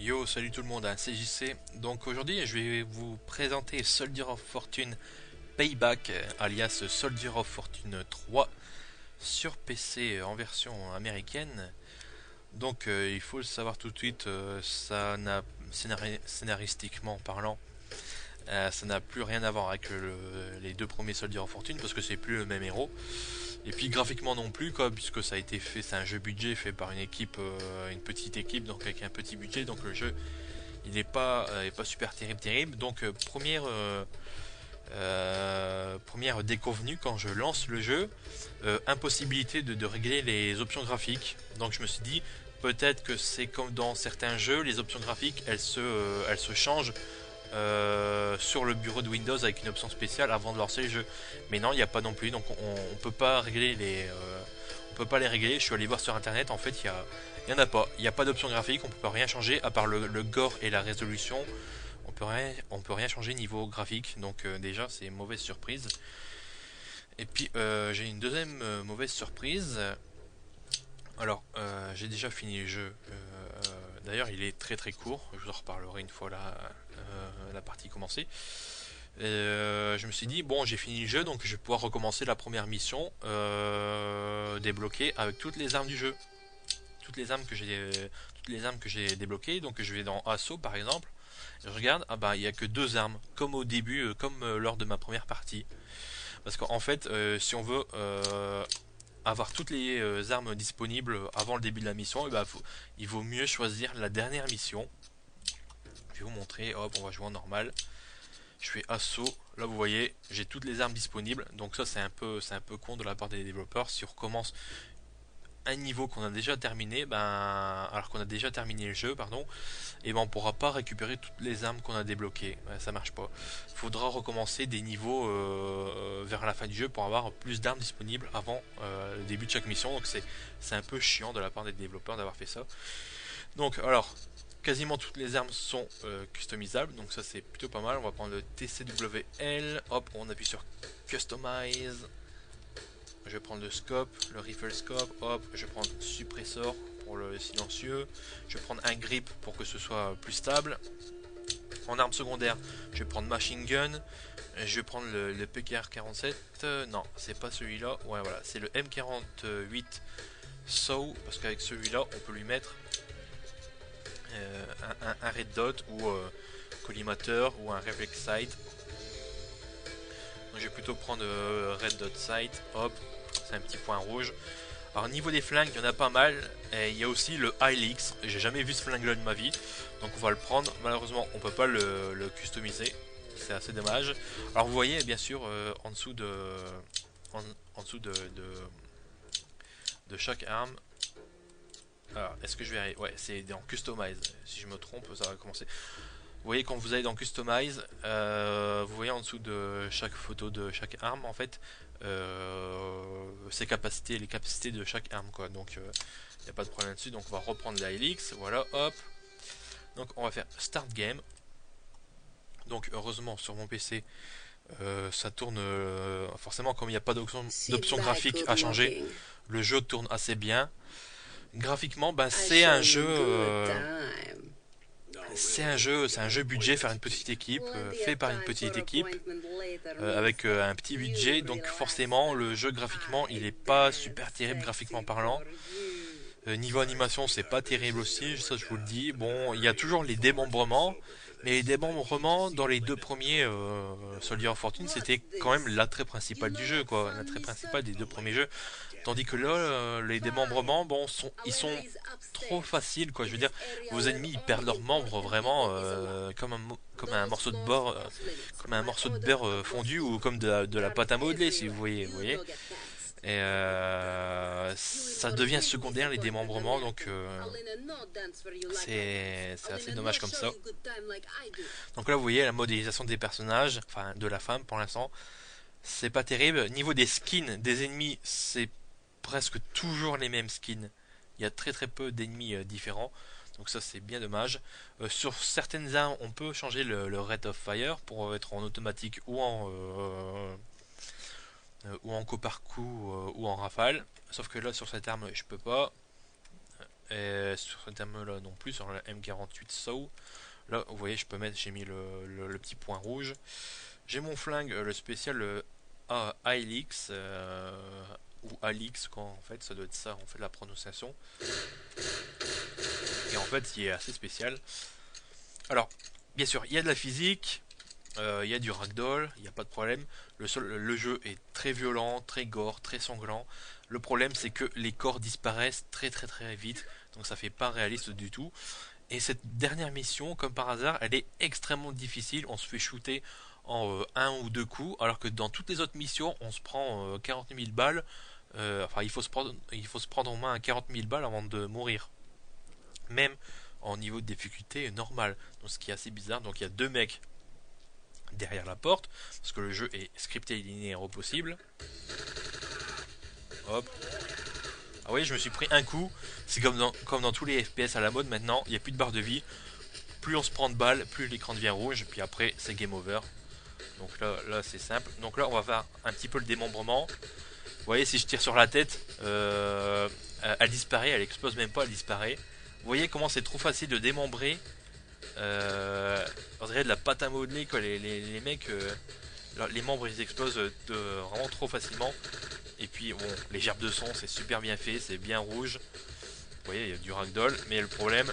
Yo, salut tout le monde, hein, c'est JC. Donc aujourd'hui, je vais vous présenter Soldier of Fortune Payback, alias Soldier of Fortune 3, sur PC en version américaine. Donc il faut le savoir tout de suite, ça n'a scénaristiquement parlant, ça n'a plus rien à voir avec les deux premiers Soldier of Fortune parce que c'est plus le même héros. Et puis graphiquement non plus, quoi, puisque ça a été fait, c'est un jeu budget fait par une équipe, une petite équipe, donc avec un petit budget, donc le jeu il est pas super terrible. Donc première déconvenue quand je lance le jeu, impossibilité de régler les options graphiques. Donc je me suis dit peut-être que c'est comme dans certains jeux, les options graphiques elles se changent sur le bureau de Windows avec une option spéciale avant de lancer le jeu. Mais non, il n'y a pas non plus, donc on peut pas régler on peut pas les régler. Je suis allé voir sur internet, en fait il y en a pas. Il n'y a pas d'option graphique, on peut rien changer à part le gore et la résolution. On peut rien changer niveau graphique, donc déjà c'est une mauvaise surprise. Et puis j'ai une deuxième mauvaise surprise. Alors j'ai déjà fini le jeu. D'ailleurs il est très court. Je vous en reparlerai une fois la partie commencée. Je me suis dit bon, j'ai fini le jeu, donc je vais pouvoir recommencer la première mission débloquée avec toutes les armes du jeu, toutes les armes que j'ai débloquées. Donc je vais dans Assaut par exemple, et je regarde, ah bah il y a que deux armes comme au début, comme lors de ma première partie. Parce qu'en fait si on veut avoir toutes les armes disponibles avant le début de la mission, et bah, il vaut mieux choisir la dernière mission. Je vais vous montrer, hop, on va jouer en normal. Je fais assaut, là vous voyez, j'ai toutes les armes disponibles. Donc ça c'est un peu con de la part des développeurs. Si on recommence un niveau qu'on a déjà terminé, ben, alors qu'on a déjà terminé le jeu, pardon, et ben on pourra pas récupérer toutes les armes qu'on a débloquées. Ouais, ça marche pas. Il faudra recommencer des niveaux vers la fin du jeu pour avoir plus d'armes disponibles avant le début de chaque mission. Donc c'est un peu chiant de la part des développeurs d'avoir fait ça. Donc alors quasiment toutes les armes sont customisables, donc ça c'est plutôt pas mal. On va prendre le TCWL, hop, on appuie sur Customize. Je vais prendre le scope, le rifle scope, hop, je vais prendre suppressor pour le silencieux, je vais prendre un grip pour que ce soit plus stable. En arme secondaire, je vais prendre machine gun, je vais prendre le PKR-47, non, c'est pas celui-là, ouais voilà, c'est le M48 SAW, parce qu'avec celui-là, on peut lui mettre un red dot ou collimateur ou un reflex sight. Donc je vais plutôt prendre red dot sight, hop, c'est un petit point rouge. Alors niveau des flingues, il y en a pas mal. Et il y a aussi le Hilix. J'ai jamais vu ce flingue-là de ma vie, donc on va le prendre. Malheureusement, on peut pas le customiser. C'est assez dommage. Alors vous voyez, bien sûr, en dessous en dessous de chaque arme. Alors, est-ce que je vais arriver? Ouais, c'est en customize. Si je me trompe, ça va commencer. Vous voyez, quand vous allez dans Customize, vous voyez en dessous de chaque photo de chaque arme, en fait, ses capacités, les capacités de chaque arme, quoi. Donc, il n'y a pas de problème là-dessus. Donc, on va reprendre la Helix. Voilà, hop. Donc, on va faire Start Game. Donc, heureusement, sur mon PC, ça tourne. Forcément, comme il n'y a pas d'option graphique à changer, le jeu tourne assez bien. Graphiquement, ben, c'est un jeu budget, faire une petite équipe, fait par une petite équipe, avec un petit budget, donc forcément le jeu graphiquement il est pas super terrible graphiquement parlant. Niveau animation c'est pas terrible aussi, ça je vous le dis. Bon, il y a toujours les démembrements, mais les démembrements dans les deux premiers Soldier of Fortune c'était quand même l'attrait principal du jeu, quoi, l'attrait principal des deux premiers jeux. Tandis que là, les démembrements, bon, ils sont trop faciles, quoi. Je veux dire, vos ennemis, ils perdent leurs membres vraiment comme un morceau de beurre, comme un morceau de beurre fondu ou comme de la pâte à modeler, si vous voyez. Et ça devient secondaire les démembrements, donc c'est assez dommage comme ça. Donc là, vous voyez la modélisation des personnages, enfin de la femme pour l'instant, c'est pas terrible. Niveau des skins des ennemis, c'est presque toujours les mêmes skins. Il y a très peu d'ennemis différents. Donc ça c'est bien dommage. Sur certaines armes on peut changer le rate of fire pour être en automatique ou en coup par coup ou en rafale. Sauf que là sur cette arme je peux pas. Et sur ce terme là non plus, sur la M48 SAU. Là, vous voyez, je peux mettre, j'ai mis le petit point rouge. J'ai mon flingue, le spécial ALX, ou Alix, quand en fait, ça doit être ça, on fait la prononciation. Et en fait, il est assez spécial. Alors, bien sûr, il y a de la physique, il y a du ragdoll, il n'y a pas de problème. Le jeu est très violent, très gore, très sanglant. Le problème, c'est que les corps disparaissent très très très vite, donc ça fait pas réaliste du tout. Et cette dernière mission, comme par hasard, elle est extrêmement difficile. On se fait shooter en un ou deux coups, alors que dans toutes les autres missions, on se prend 40 000 balles. Enfin, il faut se prendre au moins 40 000 balles avant de mourir. Même en niveau de difficulté normal. Donc, ce qui est assez bizarre. Donc, il y a deux mecs derrière la porte, parce que le jeu est scripté et linéaire au possible. Hop. Ah oui, je me suis pris un coup. C'est comme dans tous les FPS à la mode maintenant, il n'y a plus de barre de vie. Plus on se prend de balles, plus l'écran devient rouge, puis après c'est game over. Donc là c'est simple. Donc là on va faire un petit peu le démembrement. Vous voyez, si je tire sur la tête, elle disparaît, elle explose même pas, elle disparaît. Vous voyez comment c'est trop facile de démembrer. On dirait de la pâte à modeler quoi. Les mecs, les membres ils explosent vraiment trop facilement. Et puis bon, les gerbes de son c'est super bien fait, c'est bien rouge. Vous voyez, il y a du ragdoll, mais le problème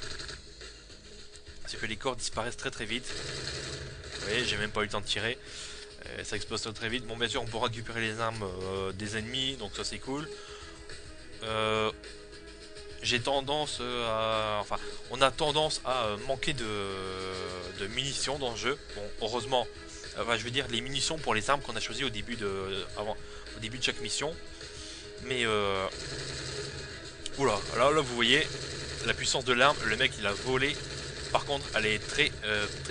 c'est que les corps disparaissent très très vite. Vous voyez, j'ai même pas eu le temps de tirer. Ça explose très vite. Bon, bien sûr, on peut récupérer les armes des ennemis, donc ça c'est cool. Euh, j'ai tendance à. Enfin, on a tendance à manquer de munitions dans le jeu. Bon, heureusement. Enfin, je veux dire, les munitions pour les armes qu'on a choisies au début de chaque mission. Mais. Oula, là, vous voyez la puissance de l'arme. Le mec, il a volé. Par contre, elle est très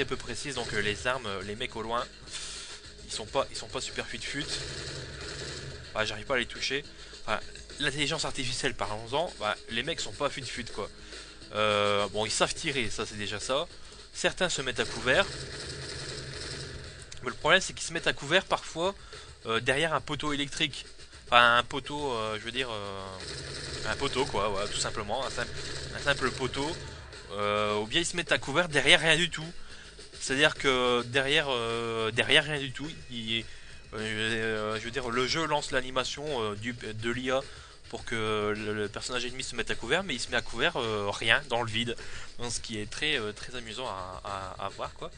peu précise. Donc, les armes, les mecs au loin, ils sont pas super fut-fut. Bah, j'arrive pas à les toucher. Enfin, l'intelligence artificielle, parlons-en, bah, les mecs sont pas fut-fut quoi. Bon, ils savent tirer, ça c'est déjà ça. Certains se mettent à couvert. Mais le problème, c'est qu'ils se mettent à couvert parfois derrière un poteau électrique. Enfin, un poteau, je veux dire, un poteau quoi, voilà, tout simplement. Un simple poteau. Ou bien ils se mettent à couvert derrière rien du tout. C'est-à-dire que derrière rien du tout, je veux dire, le jeu lance l'animation de l'IA pour que le personnage ennemi se mette à couvert, mais il se met à couvert rien dans le vide. Donc, ce qui est très amusant à voir quoi.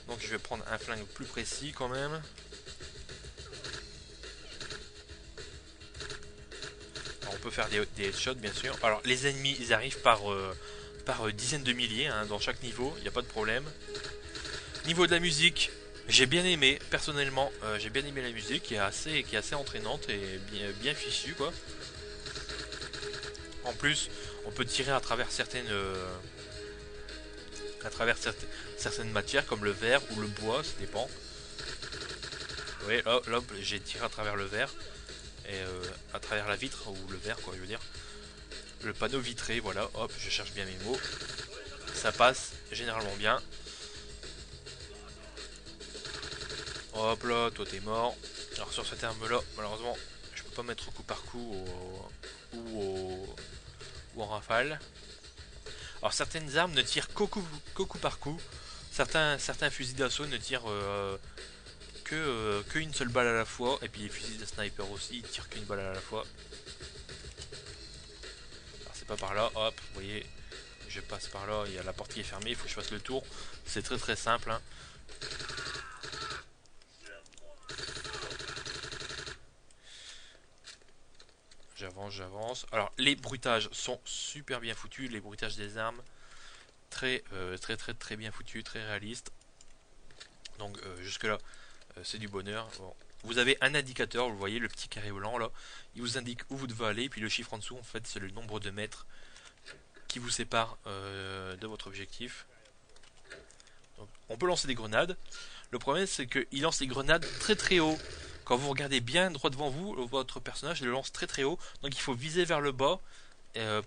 Donc je vais prendre un flingue plus précis quand même. Alors, on peut faire des headshots bien sûr. Alors les ennemis ils arrivent par dizaines de milliers hein, dans chaque niveau, il n'y a pas de problème. Niveau de la musique, j'ai bien aimé, personnellement, j'ai bien aimé la musique qui est assez entraînante et bien fichue quoi. En plus, on peut tirer à travers certaines matières comme le verre ou le bois, ça dépend. Oui, là, j'ai tiré à travers le verre et à travers la vitre ou le verre quoi, je veux dire. Le panneau vitré, voilà, hop, je cherche bien mes mots. Ça passe généralement bien. Hop là, toi t'es mort. Alors sur ce terme là, malheureusement, je peux pas mettre coup par coup ou en rafale. Alors certaines armes ne tirent qu'au coup par coup. Certains fusils d'assaut ne tirent qu'une seule balle à la fois. Et puis les fusils de sniper aussi, ils tirent qu'une balle à la fois. Alors c'est pas par là, hop, vous voyez, je passe par là, il y a la porte qui est fermée, il faut que je fasse le tour. C'est très simple. Hein. J'avance. Alors les bruitages sont super bien foutus, les bruitages des armes très bien foutus, très réalistes. Donc jusque là c'est du bonheur. Bon. Vous avez un indicateur, vous voyez le petit carré blanc là, il vous indique où vous devez aller, puis le chiffre en dessous en fait c'est le nombre de mètres qui vous sépare de votre objectif. Donc, on peut lancer des grenades. Le problème c'est qu'il lance les grenades très haut. Quand vous regardez bien droit devant vous, votre personnage le lance très haut. Donc il faut viser vers le bas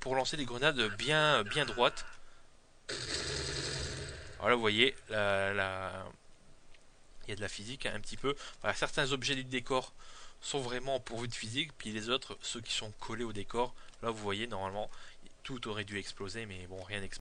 pour lancer des grenades bien droites. Voilà, vous voyez, il y a de la physique hein, un petit peu. Voilà, certains objets du décor sont vraiment pourvus de physique, puis les autres, ceux qui sont collés au décor, là vous voyez normalement tout aurait dû exploser, mais bon, rien n'explose.